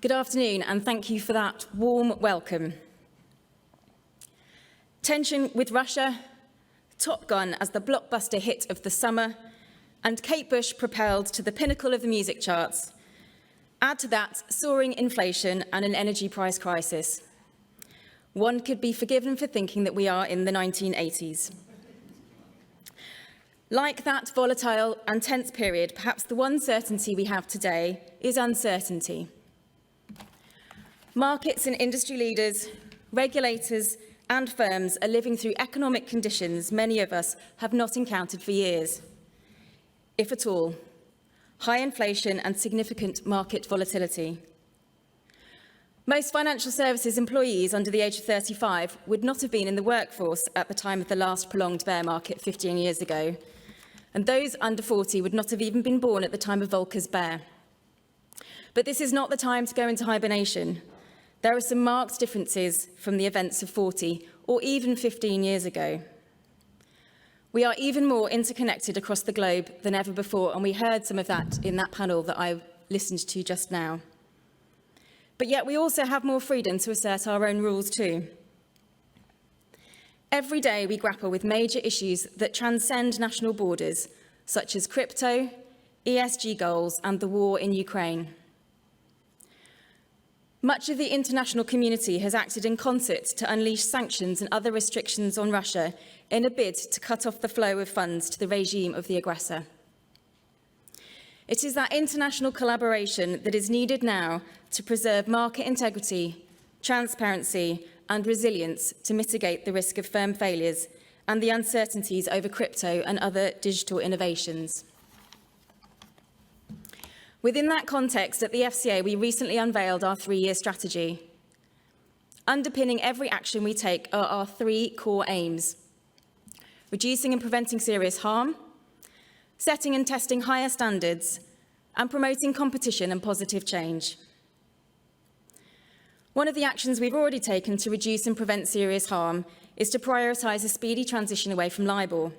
Good afternoon, and thank you for that warm welcome. Tension with Russia, Top Gun as the blockbuster hit of the summer, and Kate Bush propelled to the pinnacle of the music charts. Add to that soaring inflation and an energy price crisis. One could be forgiven for thinking that we are in the 1980s. Like that volatile and tense period, perhaps the one certainty we have today is uncertainty. Markets and industry leaders, regulators and firms are living through economic conditions many of us have not encountered for years, if at all. High inflation and significant market volatility. Most financial services employees under the age of 35 would not have been in the workforce at the time of the last prolonged bear market 15 years ago, and those under 40 would not have even been born at the time of Volcker's bear. But this is not the time to go into hibernation. There are some marked differences from the events of 40 or even 15 years ago. We are even more interconnected across the globe than ever before, and we heard some of that in that panel that I listened to just now. But yet we also have more freedom to assert our own rules too. Every day we grapple with major issues that transcend national borders, such as crypto, ESG goals, and the war in Ukraine. Much of the international community has acted in concert to unleash sanctions and other restrictions on Russia in a bid to cut off the flow of funds to the regime of the aggressor. It is that international collaboration that is needed now to preserve market integrity, transparency, and resilience to mitigate the risk of firm failures and the uncertainties over crypto and other digital innovations. Within that context, at the FCA, we recently unveiled our 3-year strategy. Underpinning every action we take are our 3 core aims: reducing and preventing serious harm, setting and testing higher standards, and promoting competition and positive change. One of the actions we've already taken to reduce and prevent serious harm is to prioritise a speedy transition away from LIBOR.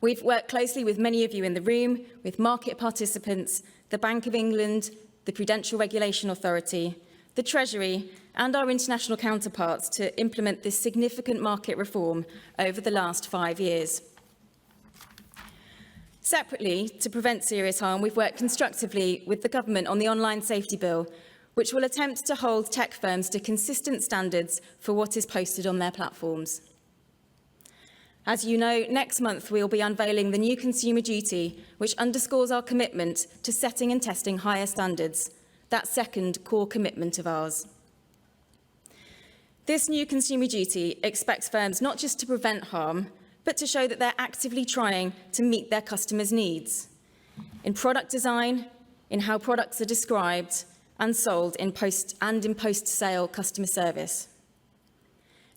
We've worked closely with many of you in the room, with market participants, the Bank of England, the Prudential Regulation Authority, the Treasury, and our international counterparts to implement this significant market reform over the last 5 years. Separately, to prevent serious harm, we've worked constructively with the government on the Online Safety Bill, which will attempt to hold tech firms to consistent standards for what is posted on their platforms. As you know, next month we will be unveiling the new Consumer Duty, which underscores our commitment to setting and testing higher standards, that second core commitment of ours. This new Consumer Duty expects firms not just to prevent harm, but to show that they're actively trying to meet their customers' needs in product design, in how products are described and sold in post-sale customer service.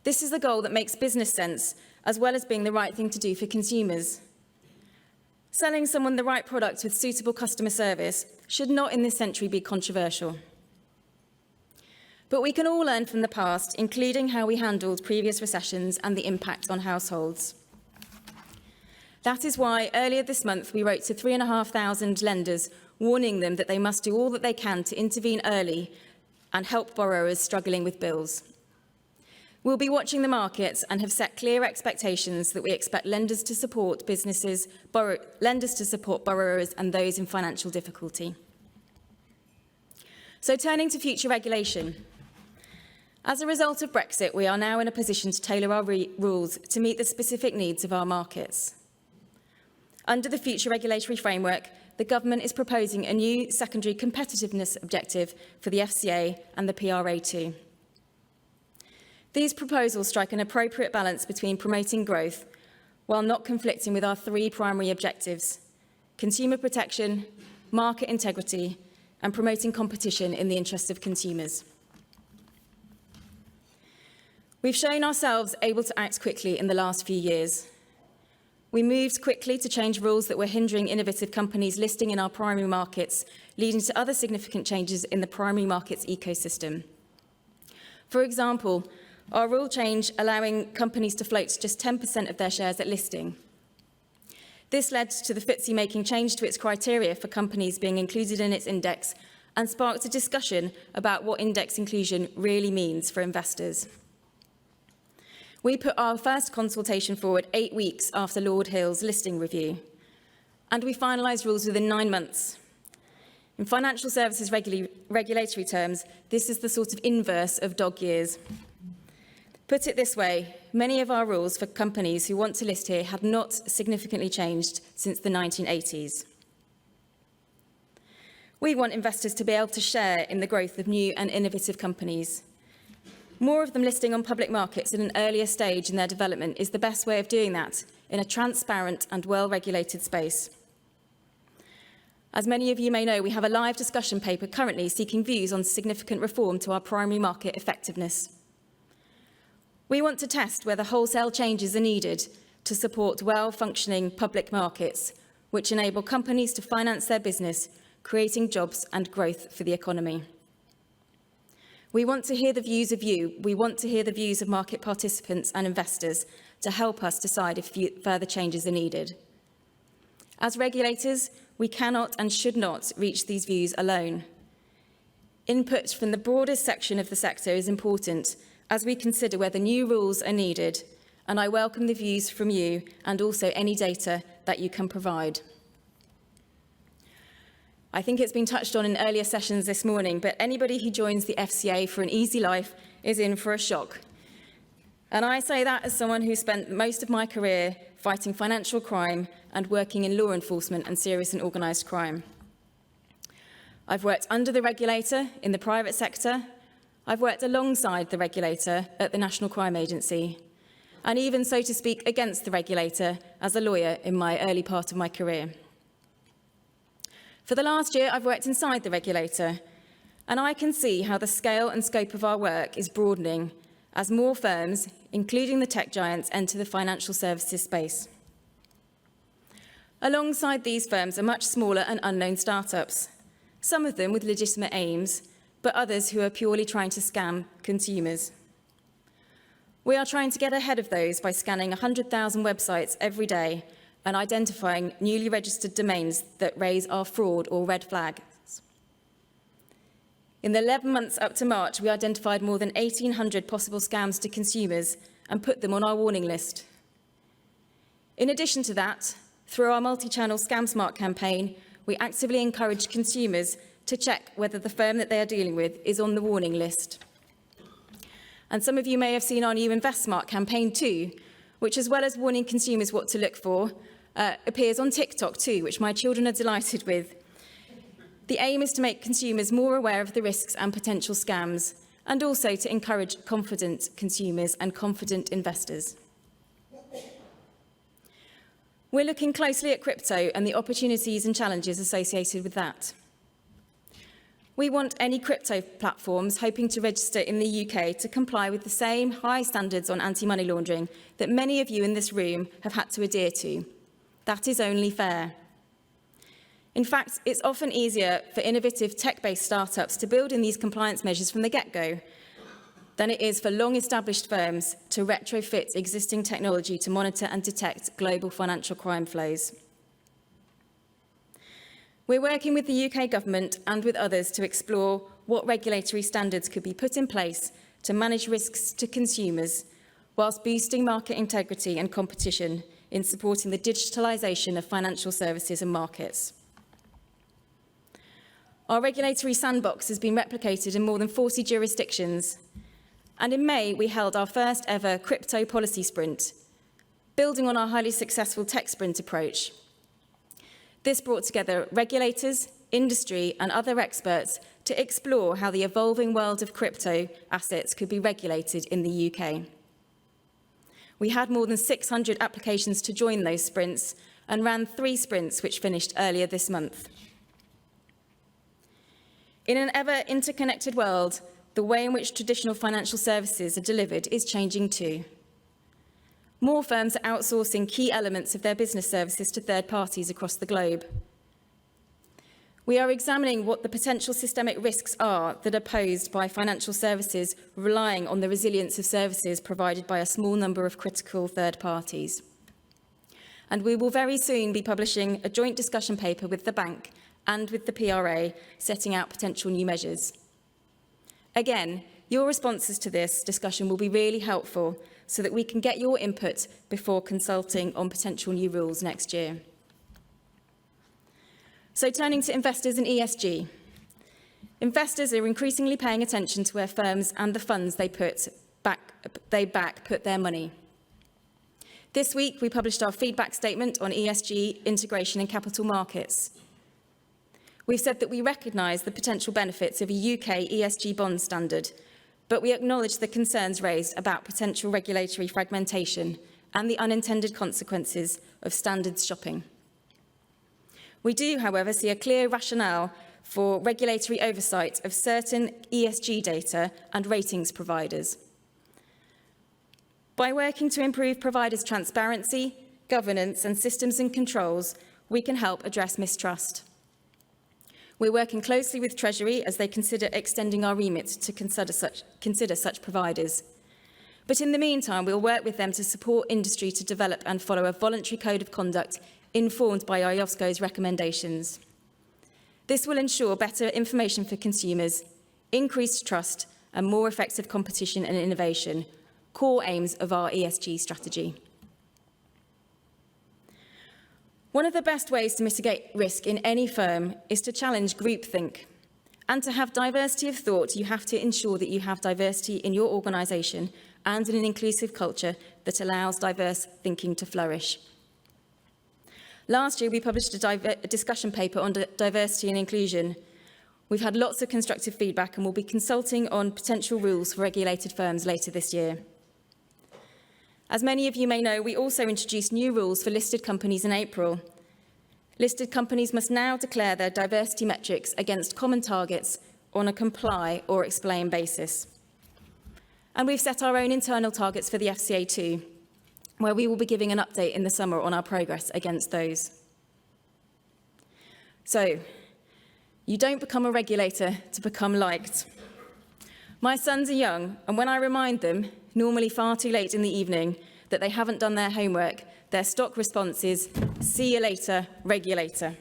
This is the goal that makes business sense, as well as being the right thing to do for consumers. Selling someone the right product with suitable customer service should not in this century be controversial. But we can all learn from the past, including how we handled previous recessions and the impact on households. That is why earlier this month we wrote to 3,500 lenders, warning them that they must do all that they can to intervene early and help borrowers struggling with bills. We'll be watching the markets and have set clear expectations that we expect lenders to support lenders to support borrowers and those in financial difficulty. So turning to future regulation. As a result of Brexit, we are now in a position to tailor our rules to meet the specific needs of our markets. Under the future regulatory framework, the government is proposing a new secondary competitiveness objective for the FCA and the PRA too. These proposals strike an appropriate balance between promoting growth while not conflicting with our 3 primary objectives: consumer protection, market integrity, and promoting competition in the interests of consumers. We've shown ourselves able to act quickly in the last few years. We moved quickly to change rules that were hindering innovative companies listing in our primary markets, leading to other significant changes in the primary markets ecosystem. For example, our rule change allowing companies to float just 10% of their shares at listing. This led to the FTSE making change to its criteria for companies being included in its index and sparked a discussion about what index inclusion really means for investors. We put our first consultation forward 8 weeks after Lord Hill's listing review, and we finalised rules within 9 months. In financial services regulatory terms, this is the sort of inverse of dog years. Put it this way, many of our rules for companies who want to list here had not significantly changed since the 1980s. We want investors to be able to share in the growth of new and innovative companies. More of them listing on public markets at an earlier stage in their development is the best way of doing that in a transparent and well-regulated space. As many of you may know, we have a live discussion paper currently seeking views on significant reform to our primary market effectiveness. We want to test whether wholesale changes are needed to support well-functioning public markets, which enable companies to finance their business, creating jobs and growth for the economy. We want to hear the views of you. We want to hear the views of market participants and investors to help us decide if further changes are needed. As regulators, we cannot and should not reach these views alone. Input from the broadest section of the sector is important as we consider whether new rules are needed, and I welcome the views from you and also any data that you can provide. I think it's been touched on in earlier sessions this morning, but anybody who joins the FCA for an easy life is in for a shock. And I say that as someone who spent most of my career fighting financial crime and working in law enforcement and serious and organised crime. I've worked under the regulator in the private sector. I've worked alongside the regulator at the National Crime Agency, and even, so to speak, against the regulator as a lawyer in my early part of my career. For the last year, I've worked inside the regulator, and I can see how the scale and scope of our work is broadening as more firms, including the tech giants, enter the financial services space. Alongside these firms are much smaller and unknown startups, some of them with legitimate aims, but others who are purely trying to scam consumers. We are trying to get ahead of those by scanning 100,000 websites every day and identifying newly registered domains that raise our fraud or red flags. In the 11 months up to March, we identified more than 1,800 possible scams to consumers and put them on our warning list. In addition to that, through our multi-channel Scam Smart campaign, we actively encourage consumers to check whether the firm that they are dealing with is on the warning list. And some of you may have seen our new Invest Smart campaign too, which, as well as warning consumers what to look for, appears on TikTok too, which my children are delighted with. The aim is to make consumers more aware of the risks and potential scams, and also to encourage confident consumers and confident investors. We're looking closely at crypto and the opportunities and challenges associated with that. We want any crypto platforms hoping to register in the UK to comply with the same high standards on anti-money laundering that many of you in this room have had to adhere to. That is only fair. In fact, it's often easier for innovative tech-based startups to build in these compliance measures from the get-go than it is for long-established firms to retrofit existing technology to monitor and detect global financial crime flows. We're working with the UK government and with others to explore what regulatory standards could be put in place to manage risks to consumers, whilst boosting market integrity and competition in supporting the digitalisation of financial services and markets. Our regulatory sandbox has been replicated in more than 40 jurisdictions, and in May we held our first ever crypto policy sprint, building on our highly successful tech sprint approach. This brought together regulators, industry and other experts to explore how the evolving world of crypto assets could be regulated in the UK. We had more than 600 applications to join those sprints and ran 3 sprints which finished earlier this month. In an ever-interconnected world, the way in which traditional financial services are delivered is changing too. More firms are outsourcing key elements of their business services to third parties across the globe. We are examining what the potential systemic risks are that are posed by financial services relying on the resilience of services provided by a small number of critical third parties. And we will very soon be publishing a joint discussion paper with the bank and with the PRA, setting out potential new measures. Again, your responses to this discussion will be really helpful so that we can get your input before consulting on potential new rules next year. So turning to investors in ESG. Investors are increasingly paying attention to where firms and the funds they back put their money. This week, we published our feedback statement on ESG integration in capital markets. We've said that we recognise the potential benefits of a UK ESG bond standard, but we acknowledge the concerns raised about potential regulatory fragmentation and the unintended consequences of standards shopping. We do, however, see a clear rationale for regulatory oversight of certain ESG data and ratings providers. By working to improve providers' transparency, governance and systems and controls, we can help address mistrust. We're working closely with Treasury as they consider extending our remit to consider such providers. But in the meantime, we'll work with them to support industry to develop and follow a voluntary code of conduct informed by IOSCO's recommendations. This will ensure better information for consumers, increased trust and more effective competition and innovation, core aims of our ESG strategy. One of the best ways to mitigate risk in any firm is to challenge groupthink. And to have diversity of thought, you have to ensure that you have diversity in your organisation and in an inclusive culture that allows diverse thinking to flourish. Last year, we published a discussion paper on diversity and inclusion. We've had lots of constructive feedback and will be consulting on potential rules for regulated firms later this year. As many of you may know, we also introduced new rules for listed companies in April. Listed companies must now declare their diversity metrics against common targets on a comply or explain basis. And we've set our own internal targets for the FCA too, where we will be giving an update in the summer on our progress against those. So, you don't become a regulator to become liked. My sons are young, and when I remind them, normally far too late in the evening, that they haven't done their homework, their stock response is, "See you later, regulator."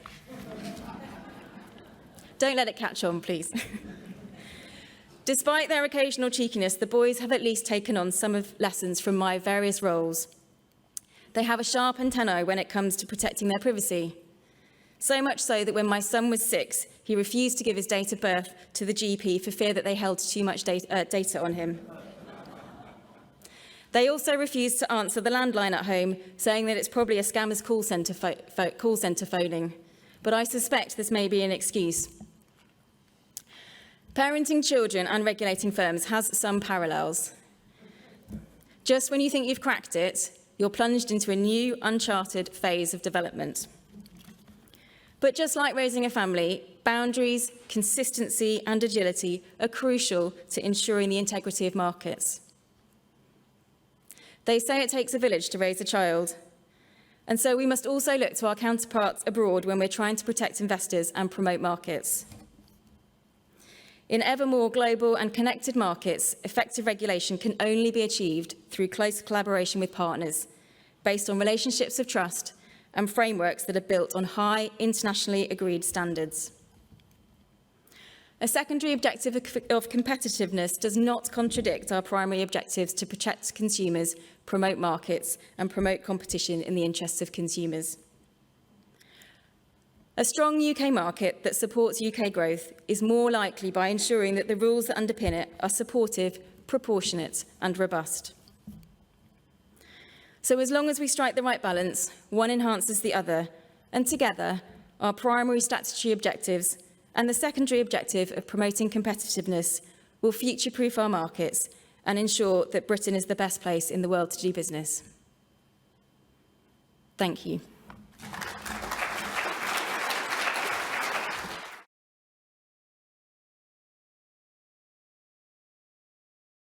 Don't let it catch on, please. Despite their occasional cheekiness, the boys have at least taken on some of lessons from my various roles. They have a sharp antennae when it comes to protecting their privacy. So much so that when my son was 6, he refused to give his date of birth to the GP for fear that they held too much data on him. They also refused to answer the landline at home, saying that it's probably a scammer's call centre phoning. But I suspect this may be an excuse. Parenting children and regulating firms has some parallels. Just when you think you've cracked it, you're plunged into a new, uncharted phase of development. But just like raising a family, boundaries, consistency and agility are crucial to ensuring the integrity of markets. They say it takes a village to raise a child, and so we must also look to our counterparts abroad when we're trying to protect investors and promote markets. In ever more global and connected markets, effective regulation can only be achieved through close collaboration with partners, based on relationships of trust and frameworks that are built on high, internationally agreed standards. A secondary objective of competitiveness does not contradict our primary objectives to protect consumers, promote markets, and promote competition in the interests of consumers. A strong UK market that supports UK growth is more likely by ensuring that the rules that underpin it are supportive, proportionate, and robust. So as long as we strike the right balance, one enhances the other, and together, our primary statutory objectives and the secondary objective of promoting competitiveness will future-proof our markets and ensure that Britain is the best place in the world to do business. Thank you.